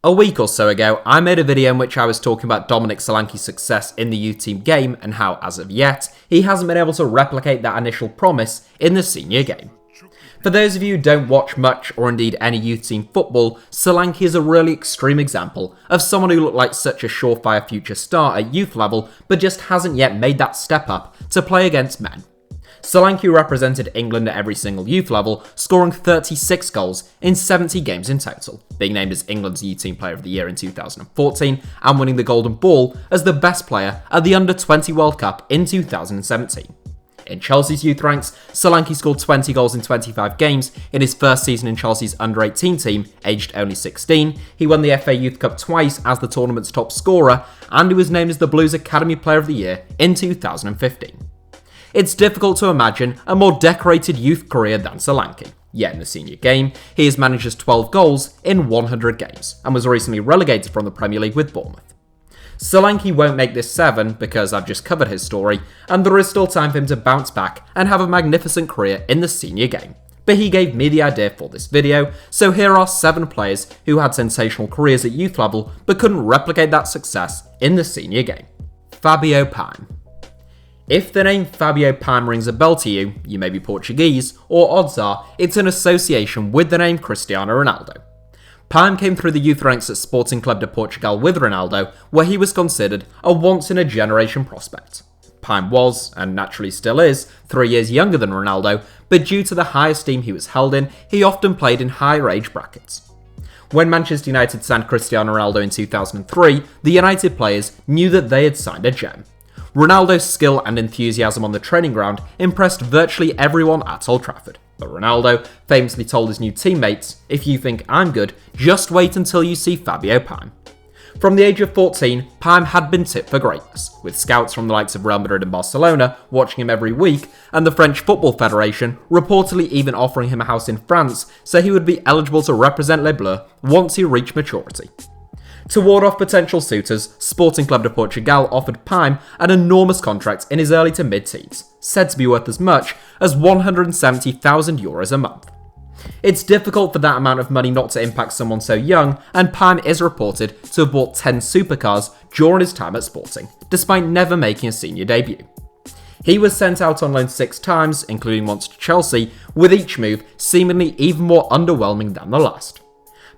A week or so ago, I made a video in which I was talking about Dominic Solanke's success in the youth team game and how, as of yet, he hasn't been able to replicate that initial promise in the senior game. For those of you who don't watch much or indeed any youth team football, Solanke is a really extreme example of someone who looked like such a surefire future star at youth level but just hasn't yet made that step up to play against men. Solanke represented England at every single youth level, scoring 36 goals in 70 games in total, being named as England's Youth Team Player of the Year in 2014 and winning the Golden Ball as the best player at the Under-20 World Cup in 2017. In Chelsea's youth ranks, Solanke scored 20 goals in 25 games in his first season in Chelsea's under-18 team, aged only 16. He won the FA Youth Cup twice as the tournament's top scorer, and he was named as the Blues Academy Player of the Year in 2015. It's difficult to imagine a more decorated youth career than Solanke. Yet in the senior game, he has managed just 12 goals in 100 games, and was recently relegated from the Premier League with Bournemouth. Solanke won't make this 7 because I've just covered his story, and there is still time for him to bounce back and have a magnificent career in the senior game. But he gave me the idea for this video, so here are 7 players who had sensational careers at youth level but couldn't replicate that success in the senior game. Fabio Pime. If the name Fabio Pime rings a bell to you, you may be Portuguese, or odds are it's an association with the name Cristiano Ronaldo. Pime came through the youth ranks at Sporting Club de Portugal with Ronaldo, where he was considered a once-in-a-generation prospect. Pime was, and naturally still is, 3 years younger than Ronaldo, but due to the high esteem he was held in, he often played in higher age brackets. When Manchester United signed Cristiano Ronaldo in 2003, the United players knew that they had signed a gem. Ronaldo's skill and enthusiasm on the training ground impressed virtually everyone at Old Trafford. But Ronaldo famously told his new teammates, "If you think I'm good, just wait until you see Fabio Pime." From the age of 14, Pime had been tipped for greatness, with scouts from the likes of Real Madrid and Barcelona watching him every week, and the French Football Federation reportedly even offering him a house in France so he would be eligible to represent Les Bleus once he reached maturity. To ward off potential suitors, Sporting Club de Portugal offered Pime an enormous contract in his early to mid-teens, said to be worth as much as €170,000 a month. It's difficult for that amount of money not to impact someone so young, and Pime is reported to have bought 10 supercars during his time at Sporting, despite never making a senior debut. He was sent out on loan 6 times, including once to Chelsea, with each move seemingly even more underwhelming than the last.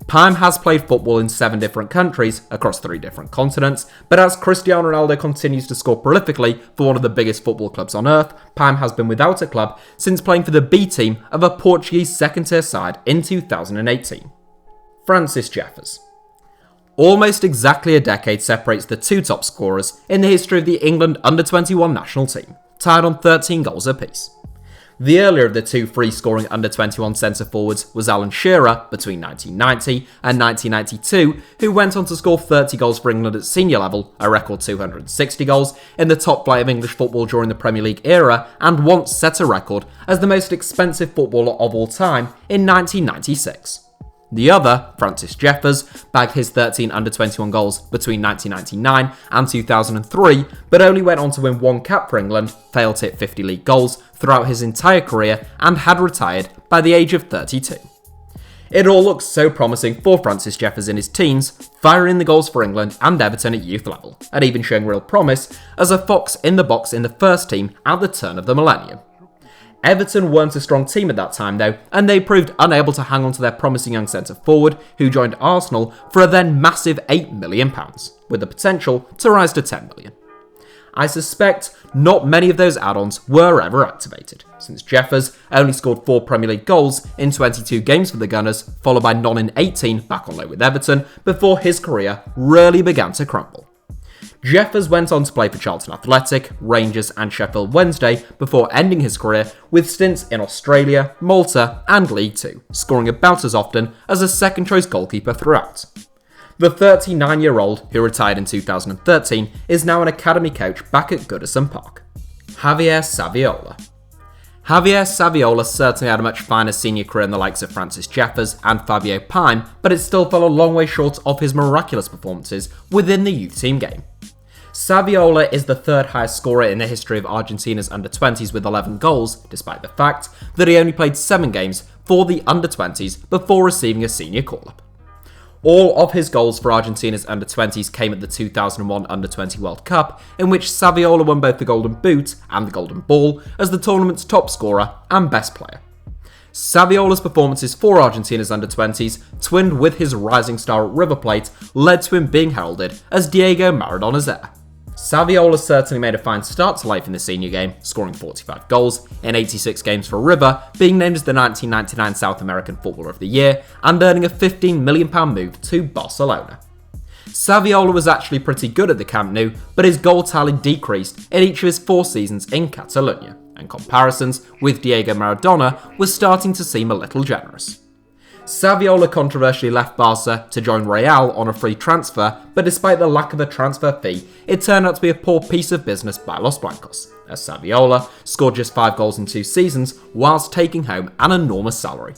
Pime has played football in 7 different countries, across 3 different continents, but as Cristiano Ronaldo continues to score prolifically for one of the biggest football clubs on earth, Pime has been without a club since playing for the B team of a Portuguese second-tier side in 2018. Francis Jeffers. Almost exactly a decade separates the 2 top scorers in the history of the England Under-21 national team, tied on 13 goals apiece. The earlier of the 2 free-scoring under-21 centre-forwards was Alan Shearer between 1990 and 1992, who went on to score 30 goals for England at senior level, a record 260 goals, in the top flight of English football during the Premier League era, and once set a record as the most expensive footballer of all time in 1996. The other, Francis Jeffers, bagged his 13 under-21 goals between 1999 and 2003, but only went on to win 1 cap for England, failed to hit 50 league goals throughout his entire career, and had retired by the age of 32. It all looks so promising for Francis Jeffers in his teens, firing the goals for England and Everton at youth level, and even showing real promise as a fox in the box in the first team at the turn of the millennium. Everton weren't a strong team at that time though, and they proved unable to hang on to their promising young centre-forward, who joined Arsenal for a then massive £8 million, with the potential to rise to £10 million. I suspect not many of those add-ons were ever activated, since Jeffers only scored 4 Premier League goals in 22 games for the Gunners, followed by none in 18 back on loan with Everton, before his career really began to crumble. Jeffers went on to play for Charlton Athletic, Rangers and Sheffield Wednesday before ending his career with stints in Australia, Malta and League Two, scoring about as often as a second-choice goalkeeper throughout. The 39-year-old, who retired in 2013, is now an academy coach back at Goodison Park. Javier Saviola. Javier Saviola certainly had a much finer senior career than the likes of Francis Jeffers and Fabio Pime, but it still fell a long way short of his miraculous performances within the youth team game. Saviola is the 3rd highest scorer in the history of Argentina's under-20s with 11 goals, despite the fact that he only played 7 games for the under-20s before receiving a senior call-up. All of his goals for Argentina's under-20s came at the 2001 Under-20 World Cup, in which Saviola won both the Golden Boot and the Golden Ball as the tournament's top scorer and best player. Saviola's performances for Argentina's under-20s, twinned with his rising star at River Plate, led to him being heralded as Diego Maradona's heir. Saviola certainly made a fine start to life in the senior game, scoring 45 goals in 86 games for River, being named as the 1999 South American Footballer of the Year, and earning a £15 million move to Barcelona. Saviola was actually pretty good at the Camp Nou, but his goal tally decreased in each of his 4 seasons in Catalonia, and comparisons with Diego Maradona was starting to seem a little generous. Saviola controversially left Barca to join Real on a free transfer, but despite the lack of a transfer fee, it turned out to be a poor piece of business by Los Blancos, as Saviola scored just 5 goals in 2 seasons whilst taking home an enormous salary.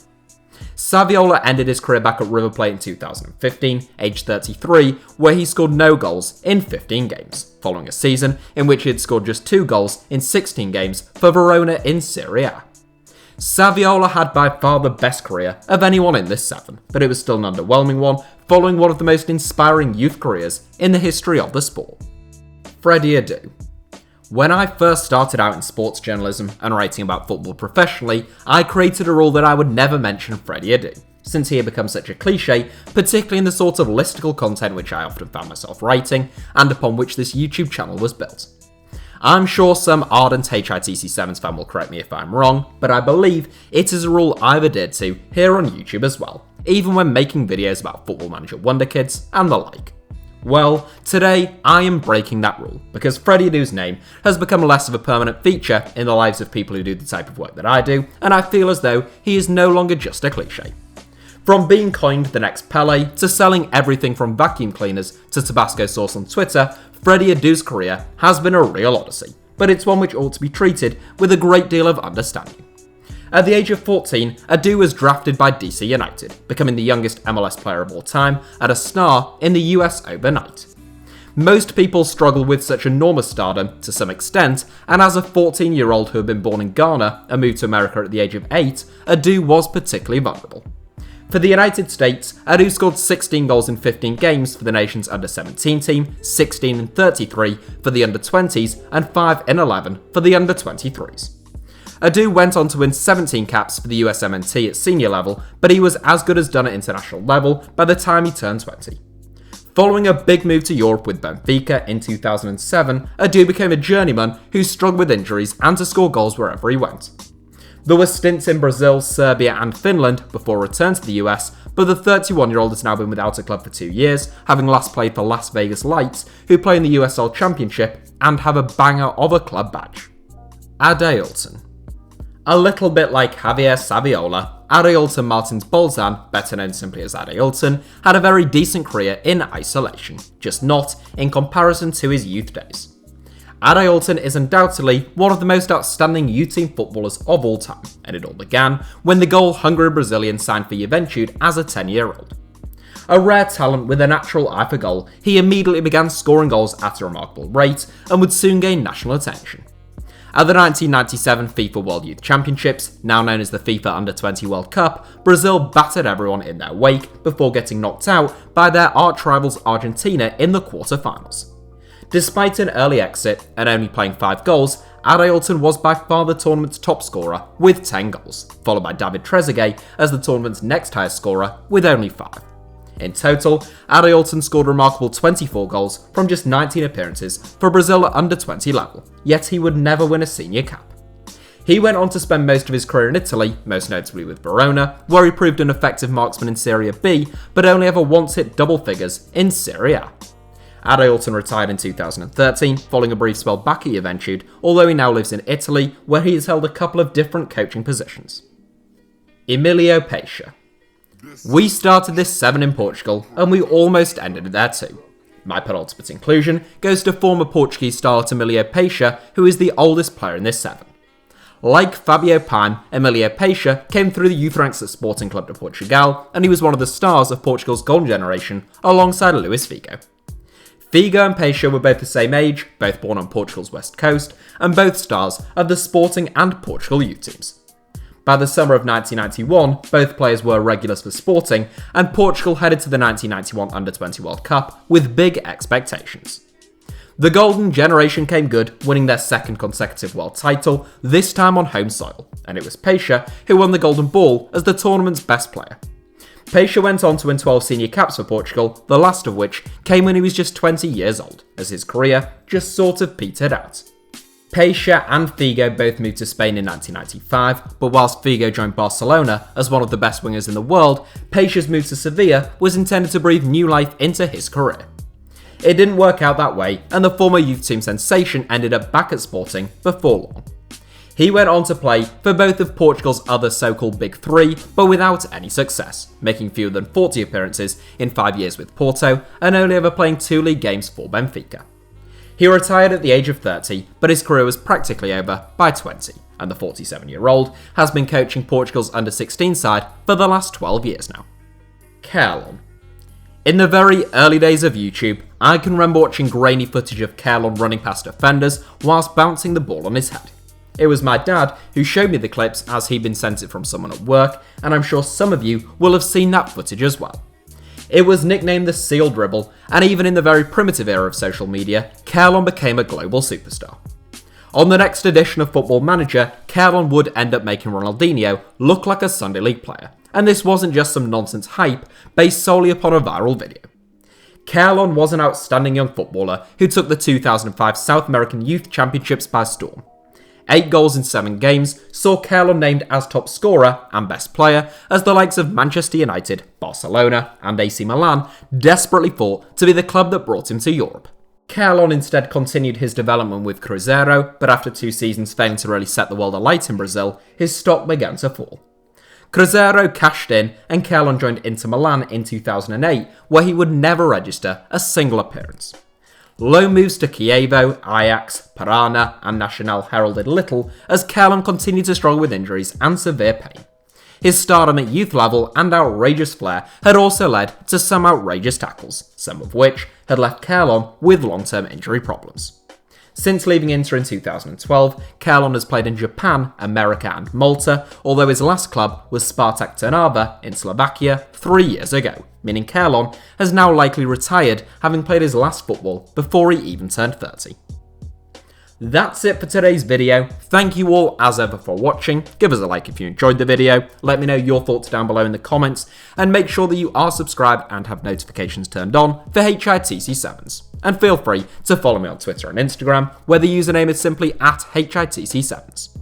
Saviola ended his career back at River Plate in 2015, aged 33, where he scored no goals in 15 games, following a season in which he had scored just 2 goals in 16 games for Verona in Serie A. Saviola had by far the best career of anyone in this 7, but it was still an underwhelming one, following one of the most inspiring youth careers in the history of the sport. Freddy Adu. When I first started out in sports journalism and writing about football professionally, I created a rule that I would never mention Freddy Adu, since he had become such a cliche, particularly in the sort of listicle content which I often found myself writing, and upon which this YouTube channel was built. I'm sure some ardent HITC Sevens fan will correct me if I'm wrong, but I believe it is a rule I've adhered to here on YouTube as well, even when making videos about Football Manager Wonder Kids and the like. Well, today I am breaking that rule, because Freddy Adu's name has become less of a permanent feature in the lives of people who do the type of work that I do, and I feel as though he is no longer just a cliche. From being coined the next Pele, to selling everything from vacuum cleaners to Tabasco sauce on Twitter, Freddy Adu's career has been a real odyssey, but it's one which ought to be treated with a great deal of understanding. At the age of 14, Adu was drafted by DC United, becoming the youngest MLS player of all time and a star in the US overnight. Most people struggle with such enormous stardom to some extent, and as a 14-year-old who had been born in Ghana and moved to America at the age of 8, Adu was particularly vulnerable. For the United States, Adu scored 16 goals in 15 games for the nation's under-17 team, 16 in 33 for the under-20s, and 5 in 11 for the under-23s. Adu went on to win 17 caps for the USMNT at senior level, but he was as good as done at international level by the time he turned 20. Following a big move to Europe with Benfica in 2007, Adu became a journeyman who struggled with injuries and to score goals wherever he went. There were stints in Brazil, Serbia and Finland before a return to the US, but the 31-year-old has now been without a club for 2 years, having last played for Las Vegas Lights, who play in the USL Championship and have a banger of a club badge. Adeolton. A little bit like Javier Saviola, Adeolton Martins Bolzan, better known simply as Adeolton, had a very decent career in isolation, just not in comparison to his youth days. Adeolton is undoubtedly one of the most outstanding youth team footballers of all time, and it all began when the goal-hungry Brazilian signed for Juventude as a 10-year-old. A rare talent with a natural eye for goal, he immediately began scoring goals at a remarkable rate and would soon gain national attention. At the 1997 FIFA World Youth Championships, now known as the FIFA Under-20 World Cup, Brazil battered everyone in their wake before getting knocked out by their arch-rivals Argentina in the quarter-finals. Despite an early exit and only playing 5 goals, Adeolton was by far the tournament's top scorer with 10 goals, followed by David Trezeguet as the tournament's next highest scorer with only 5. In total, Adeolton scored a remarkable 24 goals from just 19 appearances for Brazil at under-20 level, yet he would never win a senior cap. He went on to spend most of his career in Italy, most notably with Verona, where he proved an effective marksman in Serie B, but only ever once hit double figures in Serie A. Adeolton retired in 2013, following a brief spell back at Juventude, although he now lives in Italy, where he has held a couple of different coaching positions. Emiliapecia. We started this 7 in Portugal, and we almost ended it there too. My penultimate inclusion goes to former Portuguese starlet Emiliapecia, who is the oldest player in this 7. Like Fabio Paim, Emiliapecia came through the youth ranks at Sporting Club de Portugal, and he was one of the stars of Portugal's golden generation, alongside Luis Figo. Figo and Pecia were both the same age, both born on Portugal's west coast, and both stars of the Sporting and Portugal youth teams. By the summer of 1991, both players were regulars for Sporting, and Portugal headed to the 1991 Under-20 World Cup with big expectations. The golden generation came good, winning their second consecutive world title, this time on home soil, and it was Pecia who won the Golden Ball as the tournament's best player. Pecia went on to win 12 senior caps for Portugal, the last of which came when he was just 20 years old, as his career just sort of petered out. Pecia and Figo both moved to Spain in 1995, but whilst Figo joined Barcelona as one of the best wingers in the world, Pecia's move to Sevilla was intended to breathe new life into his career. It didn't work out that way, and the former youth team sensation ended up back at Sporting before long. He went on to play for both of Portugal's other so-called Big Three, but without any success, making fewer than 40 appearances in 5 years with Porto, and only ever playing 2 league games for Benfica. He retired at the age of 30, but his career was practically over by 20, and the 47-year-old has been coaching Portugal's under-16 side for the last 12 years now. Carlon. In the very early days of YouTube, I can remember watching grainy footage of Carlon running past defenders whilst bouncing the ball on his head. It was my dad who showed me the clips as he'd been sent it from someone at work, and I'm sure some of you will have seen that footage as well. It was nicknamed the Seal Dribble, and even in the very primitive era of social media, Carlon became a global superstar. On the next edition of Football Manager, Carlon would end up making Ronaldinho look like a Sunday League player, and this wasn't just some nonsense hype based solely upon a viral video. Carlon was an outstanding young footballer who took the 2005 South American Youth Championships by storm. 8 goals in 7 games saw Carlon named as top scorer and best player as the likes of Manchester United, Barcelona and AC Milan desperately fought to be the club that brought him to Europe. Carlon instead continued his development with Cruzeiro, but after 2 seasons failing to really set the world alight in Brazil, his stock began to fall. Cruzeiro cashed in and Carlon joined Inter Milan in 2008, where he would never register a single appearance. Loan moves to Chievo, Ajax, Parana and Nacional heralded little as Carlon continued to struggle with injuries and severe pain. His stardom at youth level and outrageous flair had also led to some outrageous tackles, some of which had left Carlon with long-term injury problems. Since leaving Inter in 2012, Carlon has played in Japan, America and Malta, although his last club was Spartak Trnava in Slovakia 3 years ago, meaning Carlon has now likely retired, having played his last football before he even turned 30. That's it for today's video. Thank you all as ever for watching. Give us a like if you enjoyed the video, let me know your thoughts down below in the comments, and make sure that you are subscribed and have notifications turned on for HITC Sevens. And feel free to follow me on Twitter and Instagram, where the username is simply @HITC Sevens.